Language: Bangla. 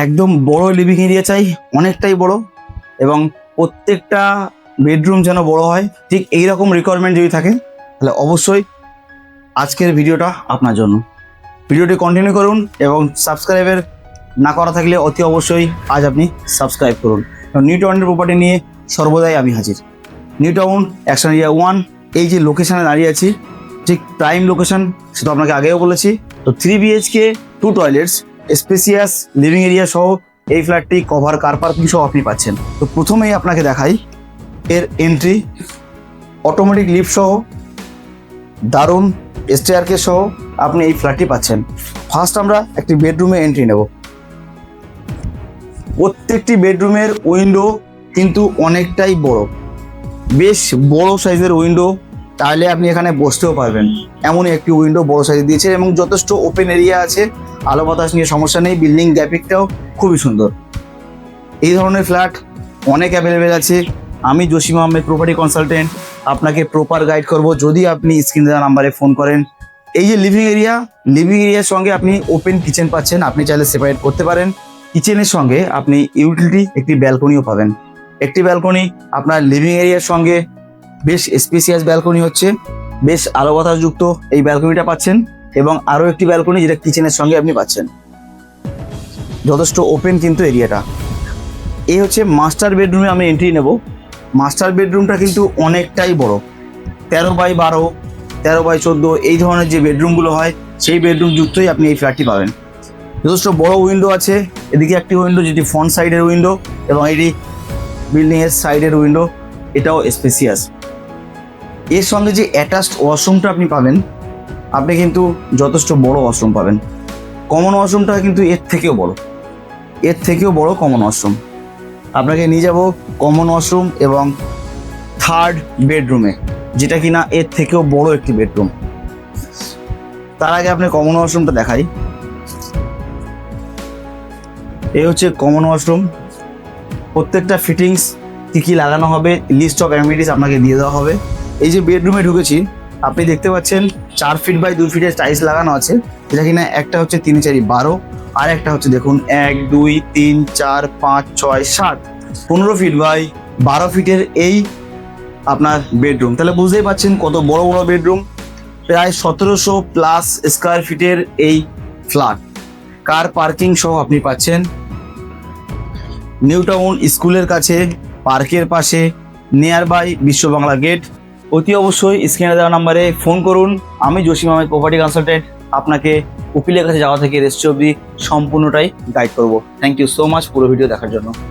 একদম বড় লিভিং এরিয়া চাই, অনেকটাই বড়, এবং প্রত্যেকটা বেডরুম যেন বড় হয়। ঠিক এইরকম রিকোয়ারমেন্ট যদি থাকে তাহলে অবশ্যই আজকের ভিডিওটা আপনার জন্য। ভিডিওটি কন্টিনিউ করুন এবং সাবস্ক্রাইবের না করা থাকলে অতি অবশ্যই আজ আপনি সাবস্ক্রাইব করুন। নিউ টাউনের প্রপার্টি নিয়ে সর্বদাই আমি হাজির। নিউ টাউন অ্যাকশন এরিয়া 1, এই যে লোকেশানে দাঁড়িয়ে আছি ঠিক প্রাইম লোকেশন, সেটা আপনাকে আগেও বলেছি। তো 3 BHK 2 toilets spacious living area সহ এই ফ্ল্যাটটি কভার কার পার্কিং সহ আপনি পাচ্ছেন। তো প্রথমেই আপনাকে দেখাই এর এন্ট্রি, অটোমেটিক লিফট সহ দারুণ স্টেয়ারকেস সহ আপনি এই ফ্ল্যাটটি পাচ্ছেন। ফার্স্ট আমরা একটি বেডরুমে এন্ট্রি নেব। প্রত্যেকটি বেডরুমের উইন্ডো কিন্তু অনেকটাই বড়, বেশ বড় সাইজের উইন্ডো, তাহলে আপনি এখানে বসতেও পারবেন এমনই একটি উইন্ডো বড় সাইজ দিয়েছে, এবং যথেষ্ট ওপেন এরিয়া আছে, আলো বাতাস নিয়ে সমস্যা নেই। বিল্ডিং গ্রাফিকটাও খুবই সুন্দর। এই ধরনের ফ্ল্যাট অনেক অ্যাভেলেবেল আছে। আমি জসিম আহমেদ প্রপার্টি কনসালটেন্ট আপনাকে প্রপার গাইড করব যদি আপনি স্ক্রিনে দেওয়া নাম্বারে ফোন করেন। এই যে লিভিং এরিয়ার সঙ্গে আপনি ওপেন কিচেন পাচ্ছেন, আপনি চাইলে সেপারেট করতে পারেন। কিচেনের সঙ্গে আপনি ইউটিলিটি একটি ব্যালকনিও পাবেন। একটি ব্যালকনি আপনার লিভিং এরিয়ার সঙ্গে বেশ স্পেসিয়াস ব্যালকনি হচ্ছে, বেশ আলো বাতাসযুক্ত এই ব্যালকনিটা পাচ্ছেন, এবং আরও একটি ব্যালকনি যেটা কিচেনের সঙ্গে আপনি পাচ্ছেন। যথেষ্ট ওপেন কিন্তু এরিয়াটা। এই হচ্ছে মাস্টার বেডরুমে আমি এন্ট্রি নেব। মাস্টার বেডরুমটা কিন্তু অনেকটাই বড়, 13x12, 13x14 এই ধরনের যে বেডরুমগুলো হয় সেই বেডরুম যুক্তই আপনি এই ফ্ল্যাটটি পাবেন। যথেষ্ট বড় উইন্ডো আছে, এদিকে একটি উইন্ডো যেটি ফ্রন্ট সাইডের উইন্ডো, এবং এটি বিল্ডিংয়ের সাইডের উইন্ডো, এটাও স্পেসিয়াস। এর সঙ্গে যে অ্যাটাচড ওয়াশরুমটা আপনি পাবেন, আপনি কিন্তু যথেষ্ট বড় ওয়াশরুম পাবেন। কমন ওয়াশরুমটা কিন্তু এর থেকেও বড় কমন ওয়াশরুম। আপনাকে নিয়ে যাব কমন ওয়াশরুম এবং থার্ড বেডরুমে, যেটা কিনা এর থেকেও বড় একটি বেডরুম। তার আগে আপনি কমন ওয়াশরুমটা দেখাই। এই হচ্ছে কমন ওয়াশরুম। প্রত্যেকটা ফিটিংস কী লাগানো হবে, লিস্ট অফ অ্যামিনিটিস আপনাকে দিয়ে দেওয়া হবে। এই যে বেডরুমে ঢুকেছি, আপনি দেখতে পাচ্ছেন 4 ফিট বাই 2 ফিটের টাইলস লাগানো আছে, যেটা কিনা একটা হচ্ছে 3 4 12, আর একটা হচ্ছে দেখুন 1 2 3 4 5 6 7 15 ফিট বাই 12 ফিটের এই আপনার বেডরুম। তাহলে বুঝতেই পাচ্ছেন কত বড় বড় বেডরুম। প্রায় 1700+ স্কোয়ার ফিটের এই ফ্ল্যাট, কার পার্কিং সহ আপনি পাচ্ছেন। নিউ টাউন স্কুলের কাছে, পার্কের পাশে, নিয়ার বাই বিশ্ব বাংলা গেট। অতি অবশ্যই স্ক্রিনে দেওয়া নাম্বারে ফোন করুন। আমি জসিম আহমেদ প্রপার্টি কনসালটেন্ট আপনাকে উকিলের কাছে যাওয়া থেকে রেজিস্ট্রি অবধি সম্পূর্ণটাই গাইড করব। থ্যাংক ইউ সো মাচ পুরো ভিডিও দেখার জন্য।